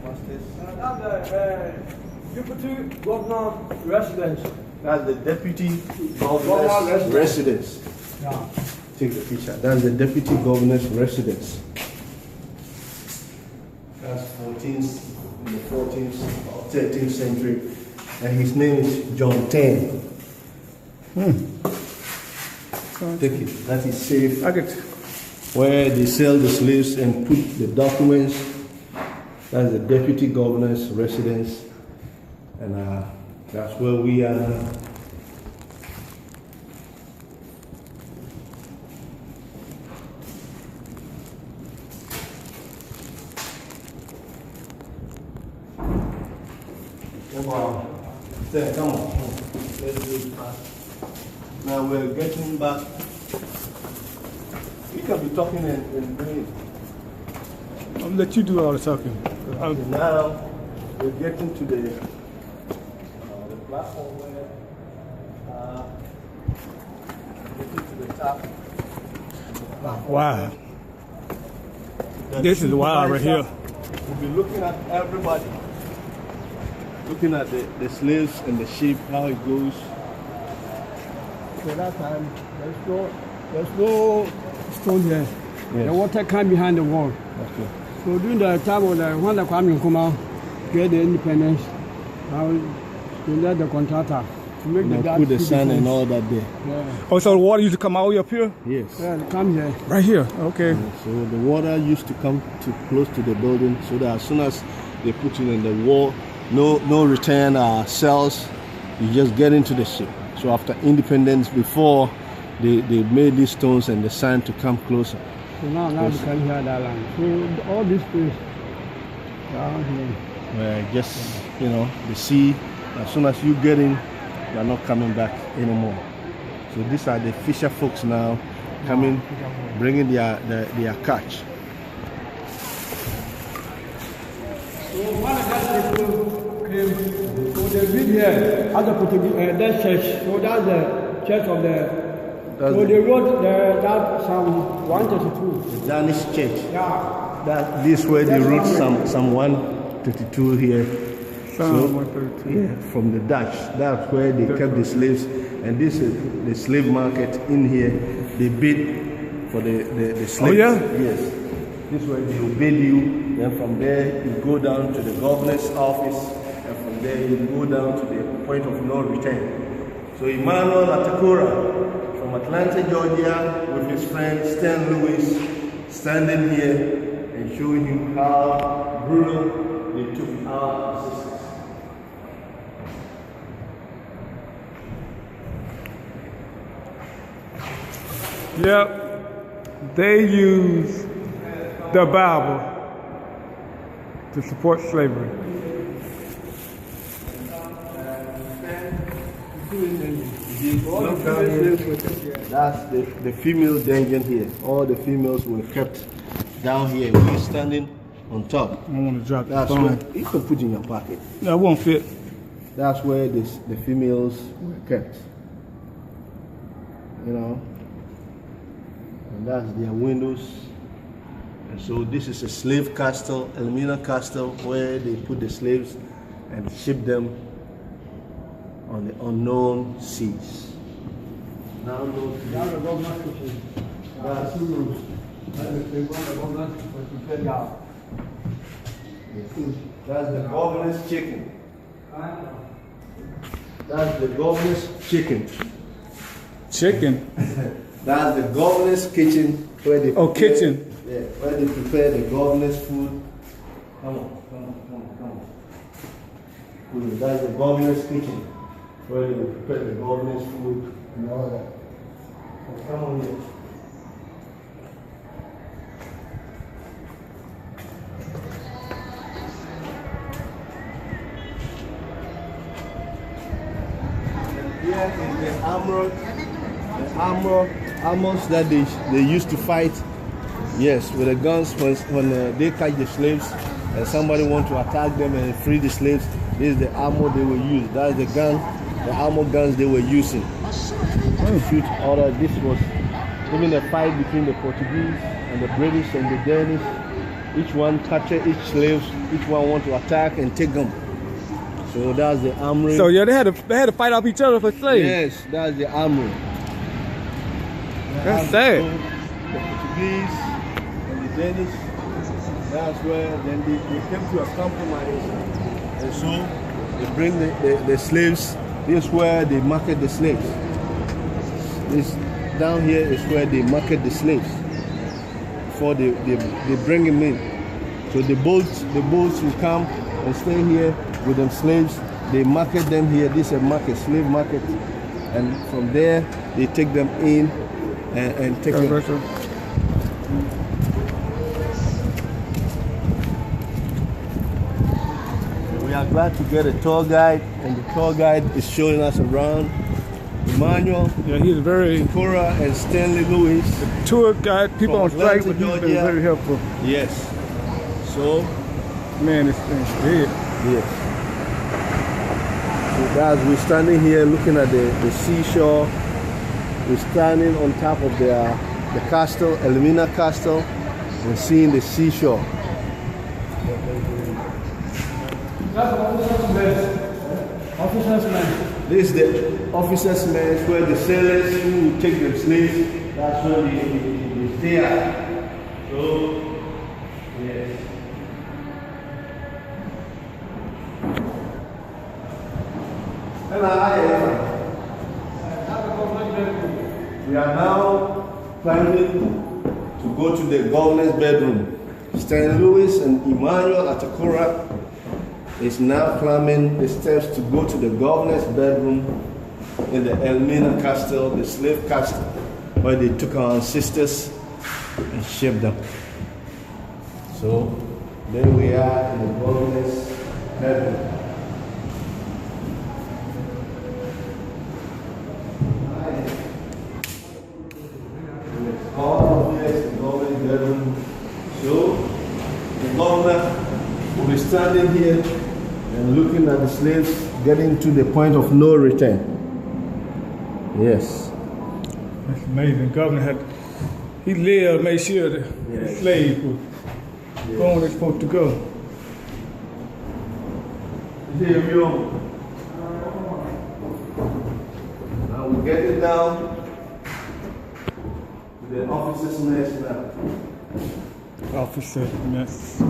What's this? That's the Deputy Governor Residence. That's the Deputy Governor's Residence. Yeah. Take the picture. That's the Deputy Governor's Residence. That's 14th, in the 14th or 13th century. And his name is John 10. Take it. That is safe. I get Where they sell the slaves and put the documents. That's the Deputy Governor's Residence. And that's where we are now. Wow. There, come on. Let's do it fast. Now we're getting back. We can be talking and doing it. I'll let you do all the talking. Okay, now we're getting to the platform where getting to the top. Wow. This is wild right here. We'll be looking at everybody. Looking at the slaves and the sheep, how it goes. So that time, there's no stone here. Yes. The water came behind the wall. Okay. So during the time when the Kwame Nkrumah get the independence, they let the contractor to make the Now put the sun and all that there. Yeah. Oh, so the water used to come all the way up here? Yes. Yeah, it comes here. Right here. Okay. So the water used to come too close to the building, so that as soon as they put it in the wall, no return cells, you just get into the ship. So after independence, before they made these stones and the sand to come closer. So now you can hear that land. So all this place down here. Where just, the sea, as soon as you get in, you're not coming back anymore. So these are the fisher folks now coming, bringing their catch. So one of those people came, so they live here at the Portuguese, that church. So that's the church of the. So they wrote that Psalm 132. The Danish church. Yeah. That this where they wrote Psalm 132 here. Psalm 132. Yeah, from the Dutch. That's where they kept the slaves. And this is the slave market in here. They bid for the slaves. Oh yeah? Yes. This way they will bid you. Then from there you go down to the governor's office. And from there you go down to the point of no return. So Emmanuel Atakora from Atlanta, Georgia, with his friend Stan Lewis, standing here and showing him how brutal they took our sisters. Yep. They use the Bible to support slavery. That's the female dungeon here. All the females were kept down here. We're standing on top. I don't want to drop That's the where phone. you can put in your pocket. No, it won't fit. That's where the females were kept. And that's their windows. And so this is a slave castle, a Mina castle, where they put the slaves and ship them on the unknown seas. Now look, That's the governor's kitchen. That's 2 rooms. That's the governor's kitchen. that's the governor's chicken. That's the governor's chicken. Chicken. That's the governor's kitchen where they kitchen. Yeah, where they prepare the governor's food. Come on. That's the governor's kitchen where they prepare the governor's food and all that. So come on here. Here is the armors that they used to fight. Yes, with the guns when they catch the slaves and somebody want to attack them and free the slaves. This is the armor they will use. That's the gun, the armor guns they were using. Shoot this was even a fight between the Portuguese and the British and the Danish. Each one capture each slave. Each one want to attack and take them. So that's the armory. So yeah, they had to fight off each other for slaves. Yes, that's the armory. That's sad. The Portuguese and the Danish. That's where then they came to a compromise, and so they bring the slaves. This is where they market the slaves. This down here is where they market the slaves before they bring them in. So the boats will come and stay here with them slaves. They market them here. This is a market, slave market, and from there they take them in and take them. We are glad to get a tour guide, and the tour guide is showing us around. Emmanuel, yeah, he's very Cora and Stanley Lewis. The tour guide, people on strike, but he's been very helpful. Yes. So, man, this thing's big. Yes. So guys, we're standing here looking at the seashore. We're standing on top of the castle, Mina Castle, and seeing the seashore. That's officers' mess. Officers' mess. This is the officers' mess where the sailors who take the slaves, that's where they stay at. So, yes. We are now planning to go to the governor's bedroom. Stan Lewis and Emmanuel Atakora is now climbing the steps to go to the governor's bedroom in the Mina Castle, the slave castle, where they took our ancestors and shipped them. So there we are in the governor's bedroom. All of here is the governor's bedroom. So the governor will be standing here and looking at the slaves getting to the point of no return. Yes. That's amazing. Governor he lived, made sure the slaves were going where they're supposed to go. Now we're getting down to the officers' mess now. Officer mess.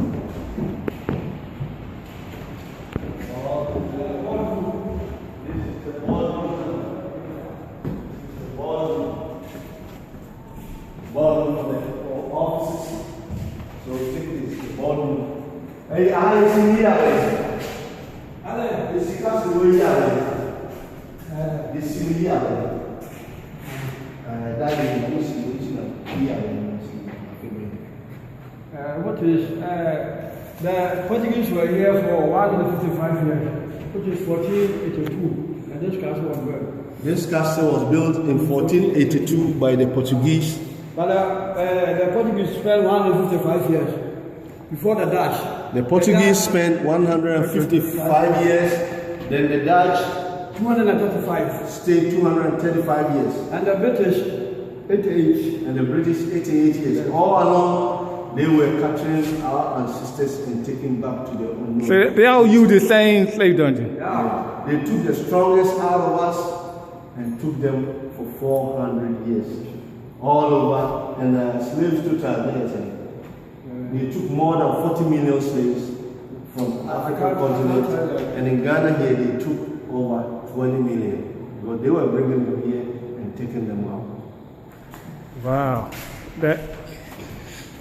Bottom of the offices. So take this, the bottom. Hey, I see here. This is here. This is here. That is here. What is the Portuguese were here for 155 years, which is 1482, and this castle was built. This castle was built in 1482 by the Portuguese. But the Portuguese spent 155 years before the Dutch. The Portuguese spent 155 years, then the Dutch 235. stayed 235 years. And the British 88. And the British 88 years. All along, they were capturing our ancestors and taking back to their own. So they all used the same slave dungeon. Yeah. They took the strongest out of us and took them for 400 years. All over, and slaves total, they took more than 40 million slaves from African continent, and in Ghana here they took over 20 million, because they were bringing them here and taking them out. Wow, that,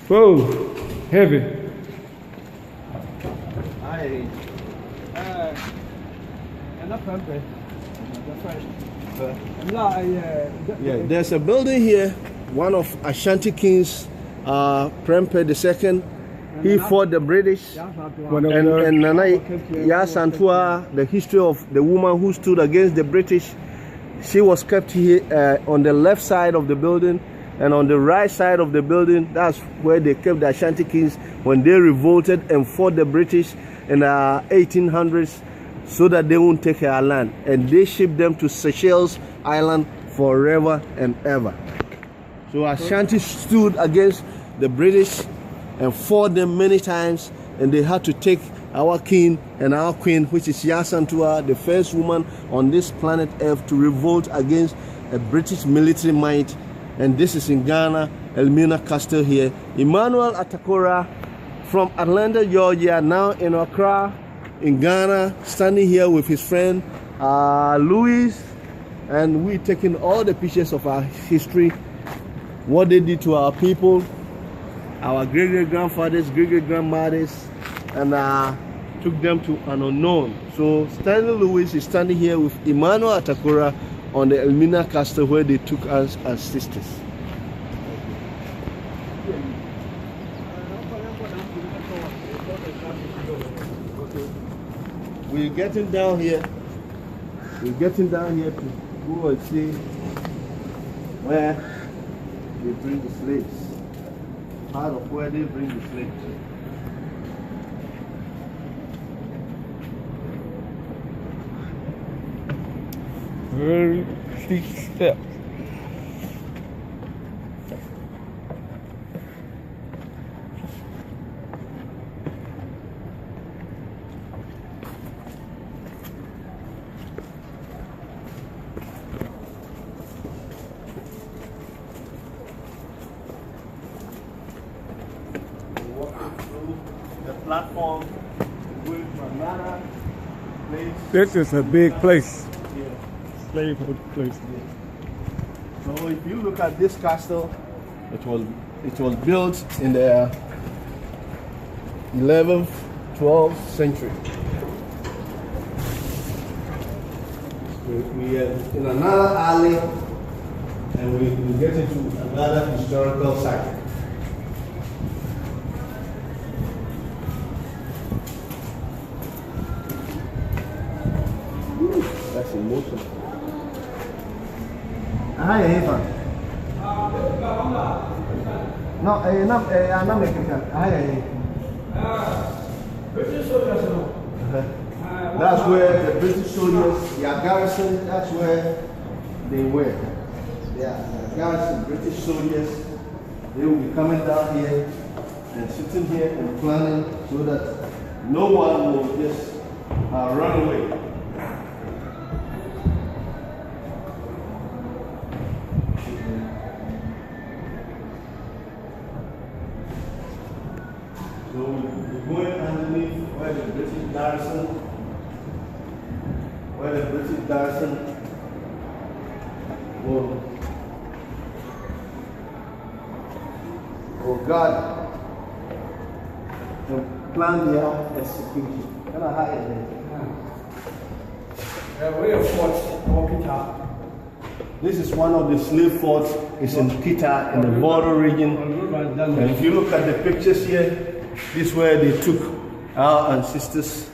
whoa, heavy. Yeah, there's a building here, one of Ashanti kings, Prempeh II. He fought the British, and Nana Yasantua, the history of the woman who stood against the British, she was kept here on the left side of the building, and on the right side of the building, that's where they kept the Ashanti kings when they revolted and fought the British in the 1800s. So that they won't take our land, and they shipped them to Seychelles Island forever and ever. So Ashanti stood against the British and fought them many times, and they had to take our king and our queen, which is Yasantua, the first woman on this planet Earth, to revolt against a British military might. And this is in Ghana, Mina Castle here. Emmanuel Atakora from Atlanta, Georgia, now in Accra, in Ghana, standing here with his friend Louis, and we taking all the pictures of our history, what they did to our people, our great-great-grandfathers, great-great-grandmothers, and took them to an unknown. So Stanley Lewis is standing here with Emmanuel Atakora on the Mina Castle, where they took us as sisters. We're getting down here. We're getting down here to go and see where they bring the slaves. Part of where they bring the slaves. Very steep step. The platform going to another place. This is a big place. Yeah. Slavehold place. Yeah. So if you look at this castle, it was built in the 11th, 12th century. We are in another alley, and we get into another historical site. That's emotional. Hi, Eva. No, I'm not making that. Hi, British soldiers, no. That's where the British soldiers, their garrison, that's where they were. Yeah, garrison, British soldiers, they will be coming down here and sitting here and planning so that no one will just run away. So we're going underneath where the British garrison will guard and plan their execution. Can I hide there? We are forts, Kita. This is one of the slave forts. It's in Kita, in the border region. And if you look at the pictures here, this is where they took our ancestors.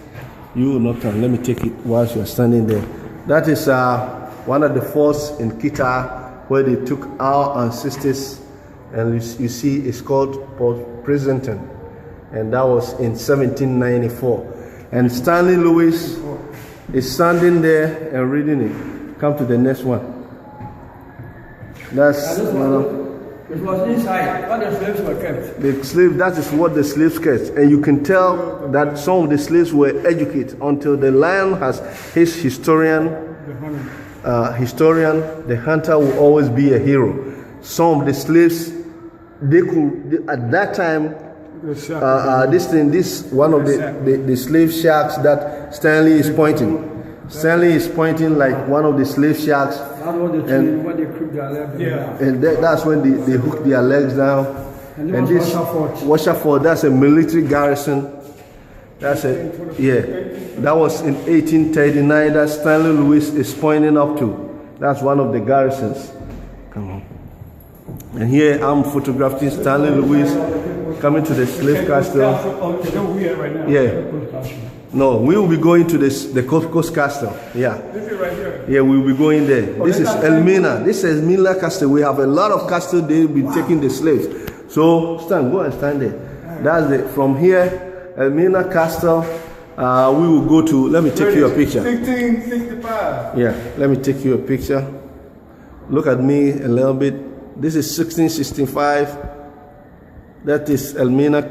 You will not come. Let me take it whilst you are standing there. That is one of the forts in Kita where they took our ancestors. And you see it's called Port Pleasanton. And that was in 1794. And Stanley Lewis is standing there and reading it. Come to the next one. That's it was inside, but the slaves were kept. The slave, that is what the slaves kept. And you can tell that some of the slaves were educated until the lion has his historian. The hunter will always be a hero. Some of the slaves, they could, at that time, this one of the slave shacks that Stanley is pointing. Stanley is pointing like one of the slave shacks. And when they crook their legs down. And that's when they hook their legs down. And this Washerford, that's a military garrison. That's that was in 1839 that Stanley Lewis is pointing up to. That's one of the garrisons. Come on. And here I'm photographing Stanley Lewis coming to the slave castle. Yeah. No, we will be going to the Coast Castle. Yeah. This is right here. Yeah, we will be going there. This is Mina. This is Mina Castle. We have a lot of castle. They will be taking the slaves. So go and stand there. That's it. From here, Mina Castle. We will go to. Let me take you a picture. 1665. Yeah. Let me take you a picture. Look at me a little bit. This is 1665. That is Mina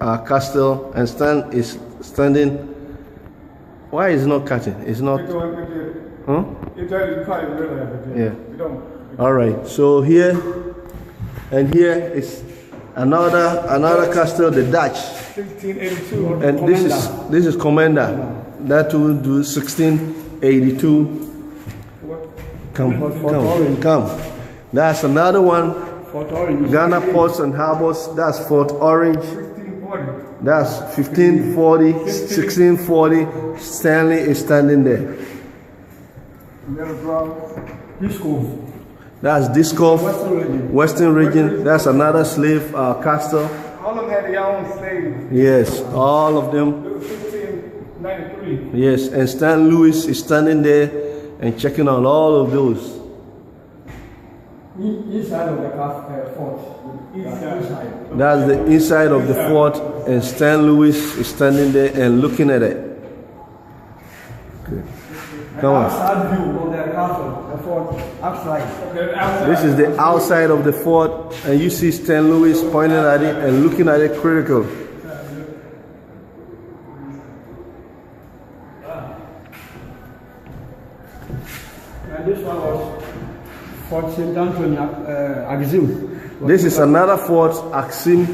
Castle, and Stan is standing. Why is it not cutting? It's not. Huh? Yeah. All right. So here and here is another castle, the Dutch. 1682. And this is Commander. That will do 1682. Come. That's another one. Ghana Ports and Harbors. That's Fort Orange. 1640. That's 1540, 1640. Stanley is standing there. That's Disco, Western region. That's another slave castle. All of them had their own slaves. Yes, all of them. 1593. Yes, and Stan Lewis is standing there and checking on all of those. Inside of the fort. Inside. That's the inside of the fort, and Stan Lewis is standing there and looking at it. Okay. Come on. Outside view of the castle, the fort, outside. This is the outside of the fort, and you see Stan Lewis pointing at it and looking at it critical. And this one was Fort St. Anthony, Axim. This is another fort, Axim,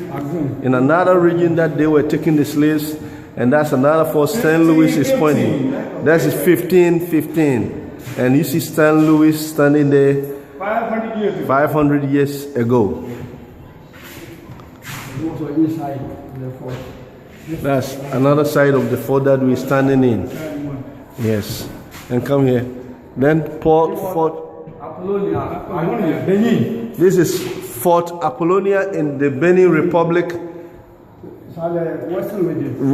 in another region that they were taking the slaves, and that's another fort Stan Lewis is pointing. That is 1515, and you see Stan Lewis standing there 500 years ago. Also inside the fort. That's another side of the fort that we're standing in. Yes, and come here. Then Fort Apollonia, Benin. This is Fort Apollonia in the Benin Republic. Western region.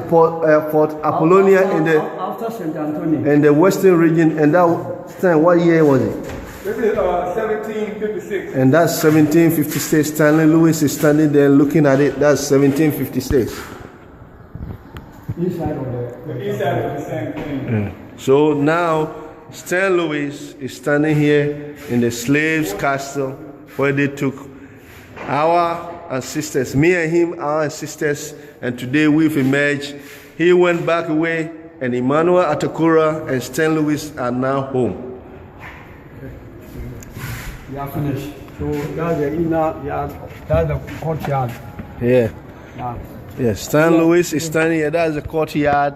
Fort Apollonia After St. Anthony. in the Western region, and that time, what year was it? This is 1756. And that's 1756. Stanley Lewis is standing there looking at it. That's 1756. Inside of the inside of the same thing. Yeah. So now Stan Lewis is standing here in the slaves' castle where they took our ancestors, me and him, our ancestors, and today we've emerged. He went back away, and Emmanuel Atakura and Stan Lewis are now home. We are finished. So that's the inner yard, that's the courtyard. Yeah. Yes, Stan Lewis is standing here. That's the courtyard,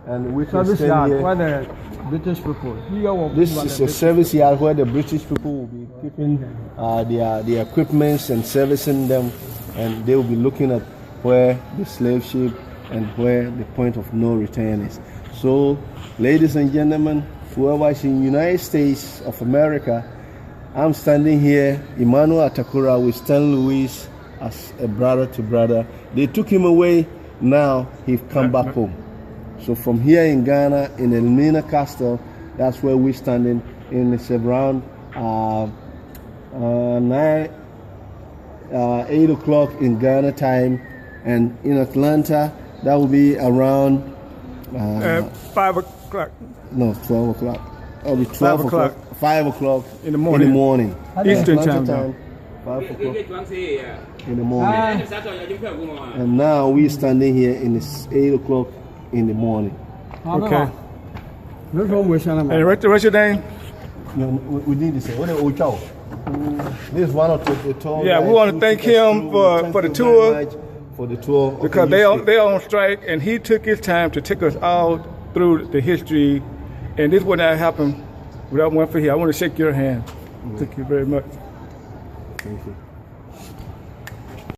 and we can Service stand yard here. where the British people. This is a service yard where the British people will be keeping their equipments and servicing them, and they will be looking at where the slave ship and where the point of no return is. So, ladies and gentlemen, whoever is in the United States of America, I'm standing here, Emmanuel Atakura, with Stan Lewis as a brother to brother. They took him away, now he's come back home. So from here in Ghana, in the Mina Castle, that's where we're standing, and it's around 8 o'clock in Ghana time, and in Atlanta, that will be around 5 o'clock. No, 12 o'clock. It'll be 12 o'clock. 5 o'clock in the morning. Eastern time. 5 o'clock in the morning. And now we're standing here in 8 o'clock in the morning. Okay. Hey, what's your name? No, we need to say, what is Ochao? This is one of the tour. Yeah, we want to thank him for the tour. For the tour. Because they're on strike, and he took his time to take us all through the history, and this would not happen without one for here. I want to shake your hand. Thank you very much. Thank you.